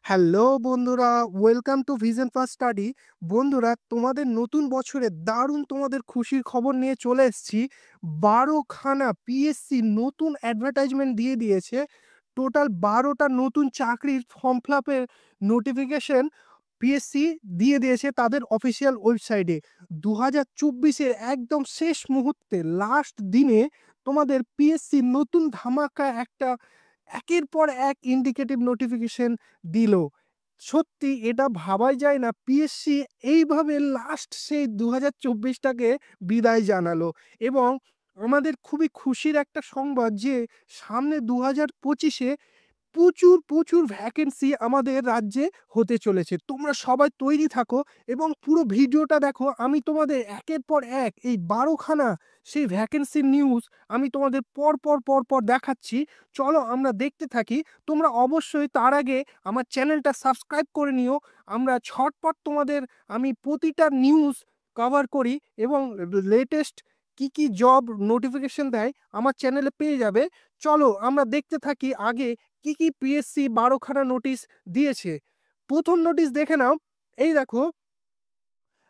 Hello বন্ধুরা, welcome to vision first study. বন্ধুরা, তোমাদের নতুন বছরে দারুণ তোমাদের খুশির খবর নিয়ে চলে এসেছি। 12খানা পিএসসি নতুন অ্যাডভার্টাইজমেন্ট দিয়ে দিয়েছে। টোটাল 12টা নতুন চাকরির ফর্ম ফিল নোটিফিকেশন পিএসসি দিয়ে দিয়েছে তাদের অফিসিয়াল ওয়েবসাইটে। 2024-এর একদম শেষ মুহূর্তে লাস্ট দিনে তোমাদের পিএসসি নতুন ধামাকা একটা একের পর এক ইন্ডিকেটিভ নোটিফিকেশন দিল। সত্যি এটা ভাবাই যায় না পিএসসি এইভাবে লাস্ট সেই 2024টাকে বিদায় জানালো। এবং আমাদের খুবই খুশির একটা সংবাদ যে সামনে 2025-এ প্রচুর প্রচুর ভ্যাকেন্সি আমাদের রাজ্যে হতে চলেছে। তোমরা সবাই তৈরি থাকো এবং পুরো ভিডিওটা দেখো। আমি তোমাদের একের পর এক এই 12খানা সেই ভ্যাকেন্সির নিউজ আমি তোমাদের পর পর পর পর দেখাচ্ছি। চলো আমরা দেখতে থাকি। তোমরা অবশ্যই তার আগে আমার চ্যানেলটা সাবস্ক্রাইব করে নিও। আমরা ঝটপট তোমাদের আমি প্রতিটা নিউজ কভার করি এবং লেটেস্ট কি কি জব নোটিফিকেশন দেয় আমার চ্যানেলে পেয়ে যাবে। চলো আমরা দেখতে থাকি আগে কি কি পিএসসি 12খানা নোটিশ দিয়েছে। প্রথম নোটিশ দেখে নাও। এই দেখো,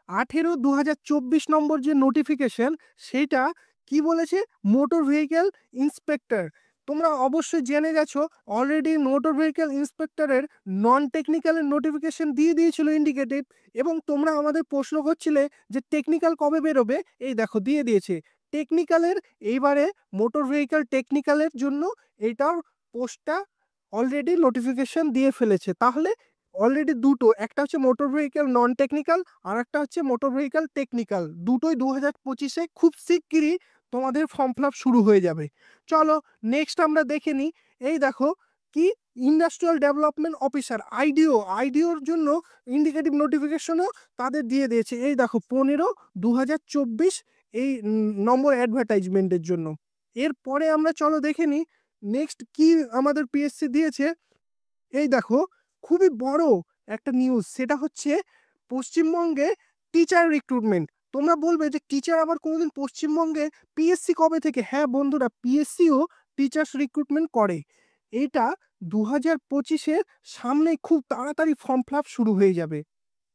18/2024 নম্বর যে নোটিফিকেশন, সেইটা কি বলেছে? Motor vehicle inspector. তোমরা অবশ্যই জেনে গেছো অলরেডি মোটর ভেহিকেল ইন্সপেক্টরের নন টেকনিক্যালের নোটিফিকেশন দিয়ে দিয়েছিল ইন্ডিকেটিভ। এবং তোমরা আমাদের প্রশ্ন করছিলে যে টেকনিক্যাল কবে বেরোবে। এই দেখো দিয়ে দিয়েছে টেকনিক্যালের। এইবারে মোটর ভেহিকেল টেকনিক্যালের জন্য এইটার পোস্টটা অলরেডি নোটিফিকেশন দিয়ে ফেলেছে। তাহলে অলরেডি দুটো, একটা হচ্ছে মোটর ভেহিকেল নন টেকনিক্যাল আর একটা হচ্ছে মোটর ভেহিকেল টেকনিক্যাল, দুটোই 2025-এ খুব শিগগিরই তোমাদের ফর্ম ফিল আপ শুরু হয়ে যাবে। চলো নেক্সট আমরা দেখে নিই। এই দেখো কি, ইন্ডাস্ট্রিয়াল ডেভেলপমেন্ট অফিসার আইডিওর জন্য ইন্ডিকেটিভ নোটিফিকেশনও তাদের দিয়ে দিয়েছে। এই দেখো 15/2024 এই নম্বর অ্যাডভার্টাইজমেন্টের জন্য। এরপরে আমরা চলো দেখে নিই নেক্সট কি আমাদের পিএসসি দিয়েছে। এই দেখো খুবই বড় একটা নিউজ, সেটা হচ্ছে পশ্চিমবঙ্গে টিচার রিক্রুটমেন্ট। তোমরা বলবে যে টিচার আবার কোনোদিন পশ্চিমবঙ্গে, পিএসসি কবে থেকে? হ্যাঁ বন্ধুরা, পিএসসিও টিচার্স রিক্রুটমেন্ট করে। এটা 2025-এর সামনে খুব তাড়াতাড়ি ফর্ম ফিল আপ শুরু হয়ে যাবে।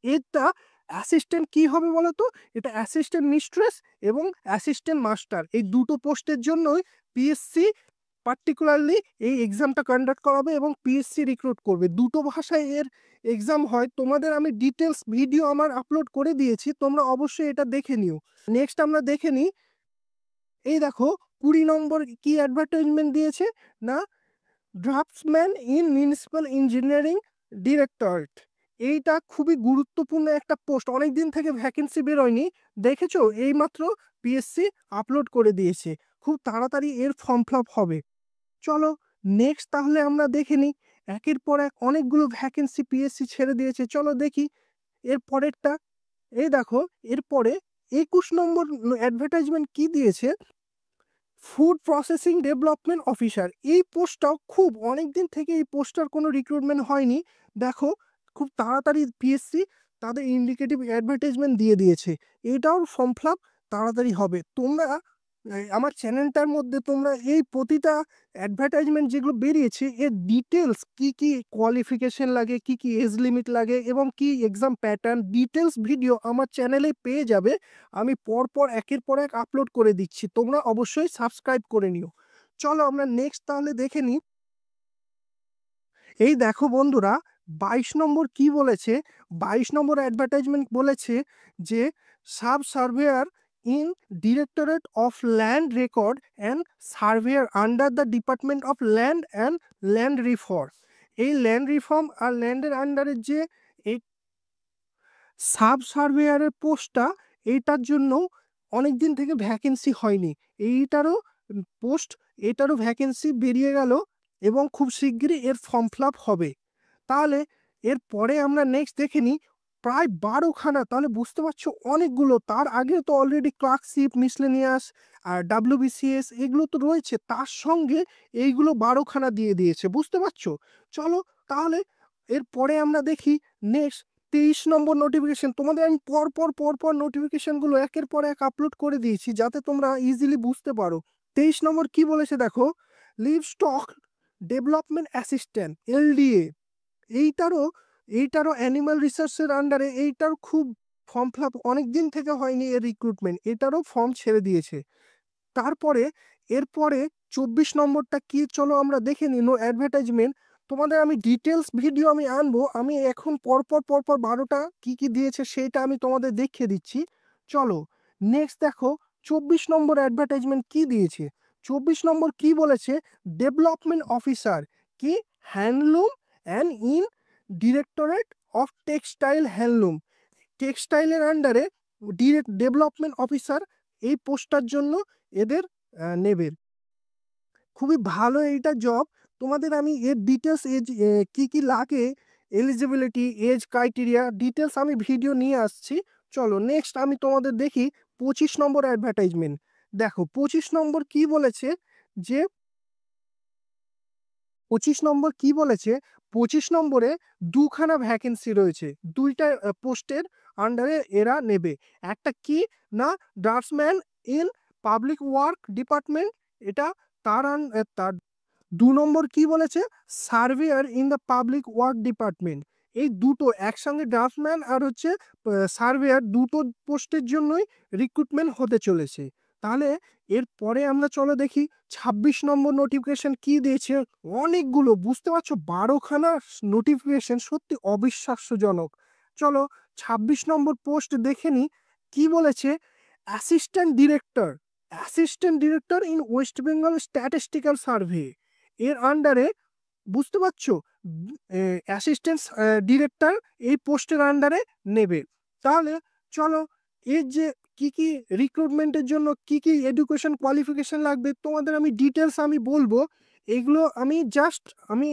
এটা অ্যাসিস্ট্যান্ট কি হবে বলো তো? এটা অ্যাসিস্ট্যান্ট মিস্ট্রেস এবং অ্যাসিস্ট্যান্ট মাস্টার, এই দুটো পোস্টের জন্যই পিএসসি পার্টিকুলারলি এই এক্সামটা কন্ডাক্ট করাবে এবং পিএসসি রিক্রুট করবে। দুটো ভাষায় এর এক্সাম হয়। তোমাদের আমি ডিটেলস ভিডিও আমার আপলোড করে দিয়েছি, তোমরা অবশ্যই এটা দেখে নিও। নেক্সট আমরা দেখে নিই। এই দেখো 20 নম্বর কি অ্যাডভার্টাইজমেন্ট দিয়েছে না, draughtsman in municipal engineering directorate. এইটা খুবই গুরুত্বপূর্ণ একটা পোস্ট, অনেকদিন থেকে ভ্যাকেন্সি বেরোয়নি। দেখেছো এইমাত্র পিএসসি আপলোড করে দিয়েছে, খুব তাড়াতাড়ি এর ফর্ম ফিল আপ হবে। চলো নেক্সট তাহলে আমরা দেখে নিই। একের পর এক অনেকগুলো ভ্যাকেন্সি পিএসসি ছেড়ে দিয়েছে, চলো দেখি এর পরেরটা। এই দেখো এরপরে 21 নম্বর অ্যাডভার্টাইজমেন্ট কি দিয়েছে, ফুড প্রসেসিং ডেভেলপমেন্ট অফিসার। এই পোস্টটাও খুব অনেক দিন থেকে এই পোস্টটার কোনো রিক্রুটমেন্ট হয়নি। দেখো খুব তাড়াতাড়ি পিএসসি তাদের ইন্ডিকেটিভ অ্যাডভার্টাইজমেন্ট দিয়ে দিয়েছে। এটাও ফর্ম ফিল আপ তাড়াতাড়ি হবে। তোমরা আমার চ্যানেলটার মধ্যে তোমরা এই প্রতিটা অ্যাডভার্টাইজমেন্ট যেগুলো বেরিয়েছে এর ডিটেলস, কি কি কোয়ালিফিকেশন লাগে, কি কি এজ লিমিট লাগে এবং কি এক্সাম প্যাটার্ন, ডিটেলস ভিডিও আমার চ্যানেলে পেয়ে যাবে। আমি পরপর একের পর এক আপলোড করে দিচ্ছি, তোমরা অবশ্যই সাবস্ক্রাইব করে নিও। চলো আমরা নেক্সট তাহলে দেখে নিই। এই দেখো বন্ধুরা, 22 নম্বর কি বলেছে? 22 নম্বর অ্যাডভার্টাইজমেন্ট বলেছে যে sub surveyor in directorate of land record and surveyor under the department of land and land reform. এই ল্যান্ড রিফর্ম আর ল্যান্ডের আন্ডারে যে এই সাব সার্ভেয়ারের পোস্টটা, এইটার জন্য অনেক দিন থেকে ভ্যাকেন্সি হয়নি। এইটারও পোস্ট, এটারও ভ্যাকেন্সি বেরিয়ে গেল এবং খুব শিগগিরই এর ফর্ম ফিল আপ হবে। তাহলে এর পরে আমরা নেক্সট দেখে নিই। প্রায় 12খানা, তাহলে বুঝতে পারছো অনেকগুলো। তার আগে তো অলরেডি ক্লার্কশিপ, মিসলেনিয়াস আর ডাব্লিউবিসিএস এগুলো তো রয়েছে, তার সঙ্গে এইগুলো 12খানা দিয়ে দিয়েছে, বুঝতে পারছো? চলো তাহলে এর পরে আমরা দেখি নেক্সট 23 নম্বর নোটিফিকেশন। তোমাদের আমি পর পর পর পর নোটিফিকেশনগুলো একের পর এক আপলোড করে দিয়েছি যাতে তোমরা ইজিলি বুঝতে পারো। 23 নম্বর কি বলেছে দেখো, livestock development assistant LDA. এইটারও এইটারও অ্যানিমাল রিসার্চের আন্ডারে এইটার খুব ফর্ম ফিল আপ অনেক দিন থেকে হয়নি, এর রিক্রুটমেন্ট, এটারও ফর্ম ছেড়ে দিয়েছে। তারপরে এরপরে 24 নম্বরটা কি, চলো আমরা দেখে নিই। নো অ্যাডভার্টাইজমেন্ট, তোমাদের আমি ডিটেলস ভিডিও আমি আনবো, আমি এখন পরপর পরপর 12টা কি কি দিয়েছে সেটা আমি তোমাদের দেখিয়ে দিচ্ছি। চলো নেক্সট দেখো 24 নম্বর অ্যাডভার্টাইজমেন্ট কি দিয়েছে। 24 নম্বর কি বলেছে, ডেভেলপমেন্ট অফিসার কি handloom and in directorate of textile handloom, টেক্সটাইলের আন্ডারে ডেভেলপমেন্ট অফিসার, এই পোস্টটার জন্য এদের নেবে। খুবই ভালো এইটা জব। তোমাদের আমি এর ডিটেলস, এজ কি কি লাগে, এলিজিবিলিটি, এজ ক্রাইটেরিয়া ডিটেলস আমি ভিডিও নিয়ে আসছি। চলো নেক্সট আমি তোমাদের দেখি 25 নম্বর অ্যাডভার্টাইজমেন্ট। দেখো 25 নম্বর কি বলেছে, যে 25 নম্বর কি বলেছে, 25 নম্বরে দুখানা ভ্যাকেন্সি রয়েছে, দুইটা পোস্টের আন্ডারে এরা নেবে। একটা কি না, draughtsman in public work department, এটা তার 2 নম্বর কি বলেছে, surveyor in the public work department. এই দুটো একসঙ্গে, ড্রাফটসম্যান আর হচ্ছে সার্ভেয়ার, দুটো পোস্টের জন্যই রিক্রুটমেন্ট হতে চলেছে। তাহলে এরপরে আমরা চলো দেখি 26 নম্বর নোটিফিকেশন কি দিয়েছে। অনেকগুলো, বুঝতে পারছো 12খানা নোটিফিকেশন, সত্যি অবিশ্বাস্যজনক। চলো 26 নম্বর পোস্ট দেখে নি কি বলেছে, assistant director in West Bengal statistical survey, এর আন্ডারে, বুঝতে পারছো, অ্যাসিস্ট্যান্ট ডিরেক্টর এই পোস্টের আন্ডারে নেবে। তাহলে চলো এর যে কি কি রিক্রুটমেন্টের জন্য কি কি এডুকেশন কোয়ালিফিকেশন লাগবে তোমাদের আমি ডিটেলস আমি বলবো। এগুলো আমি জাস্ট আমি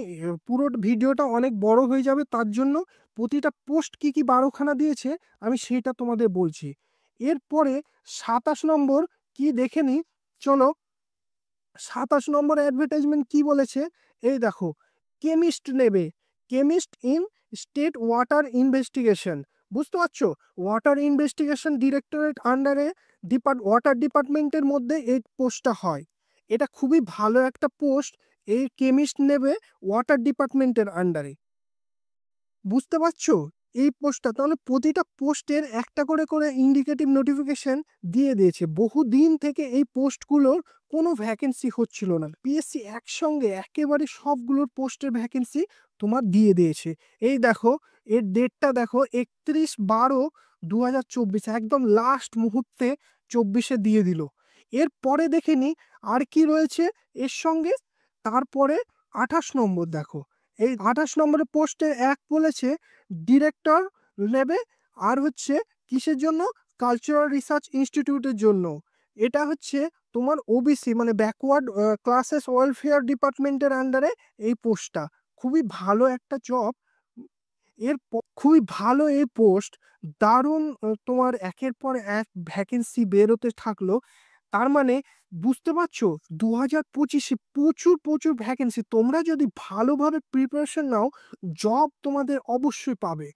পুরো ভিডিওটা অনেক বড় হয়ে যাবে, তার জন্য প্রতিটা পোস্ট কি কি 12খানা দিয়েছে আমি সেটা তোমাদের বলছি। এরপরে 27 নম্বর কি দেখে নি, চলো 27 নম্বর অ্যাডভার্টাইজমেন্ট কি বলেছে, এই দেখো, কেমিস্ট নেবে, chemist in state water investigation. বুঝতে পারছো, ওয়াটার ইনভেস্টিগেশন ডিরেক্টরেট আন্ডারে ওয়াটার ডিপার্টমেন্টের মধ্যে এই পোস্টটা হয়। এটা খুবই ভালো একটা পোস্ট, এই কেমিস্ট নেবে ওয়াটার ডিপার্টমেন্টের আন্ডারে। বুঝতে পারছো এই পোস্টটা, তাহলে প্রতিটা পোস্টের একটা করে করে ইন্ডিকেটিভ নোটিফিকেশন দিয়ে দিয়েছে। বহুদিন থেকে এই পোস্টগুলোর কোনো ভ্যাকেন্সি হচ্ছিল না, পিএসসি একসঙ্গে একেবারে সবগুলোর পোস্টের ভ্যাকেন্সি তোমার দিয়ে দিয়েছে। এই দেখো এর ডেটটা দেখো, 31/12/2024, একদম লাস্ট মুহূর্তে 24-এ দিয়ে দিল। এরপরে দেখে নি আর কি রয়েছে এর সঙ্গে। তারপরে 28 নম্বর দেখো, এই 28 নম্বরের পোস্টে এক বলেছে ডিরেক্টর নেবে, আর হচ্ছে কিসের জন্য, কালচারাল রিসার্চ ইনস্টিটিউটের জন্য। এটা হচ্ছে তোমার ওবিসি মানে ব্যাকওয়ার্ড ক্লাসেস ওয়েলফেয়ার ডিপার্টমেন্টের আন্ডারে এই পোস্টটা। খুবই ভালো একটা জব, খুবই ভালো এই পোস্ট, দারুণ। তোমার একের পর এক ভ্যাকেন্সি বেরোতে থাকলো। তার মানে বুঝতে পারছো 2025-এ প্রচুর প্রচুর ভ্যাকেন্সি, তোমরা যদি ভালোভাবে প্রিপারেশন নাও জব তোমাদের অবশ্যই পাবে।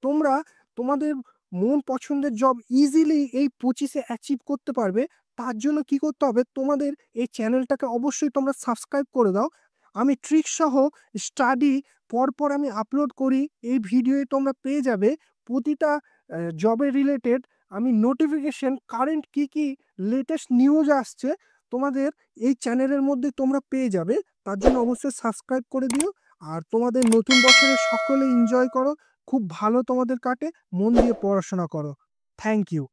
তোমরা তোমাদের মন পছন্দের জব ইজিলি এই 25-এ অ্যাচিভ করতে পারবে। তার জন্য কি করতে হবে, তোমাদের এই চ্যানেলটাকে অবশ্যই তোমরা সাবস্ক্রাইব করে দাও। আমি ট্রিক সহ স্টাডি পরপর আমি আপলোড করি, এই ভিডিওয়ে তোমরা পেয়ে যাবে প্রতিটা জবের রিলেটেড আমি নোটিফিকেশন, কারেন্ট কি কি লেটেস্ট নিউজ আসছে তোমাদের এই চ্যানেলের মধ্যে তোমরা পেয়ে যাবে। তার জন্য অবশ্যই সাবস্ক্রাইব করে দিও। আর তোমাদের নতুন বছরে সকলে এনজয় করো, খুব ভালো তোমাদের কাটে, মন দিয়ে পড়াশোনা করো। Thank you.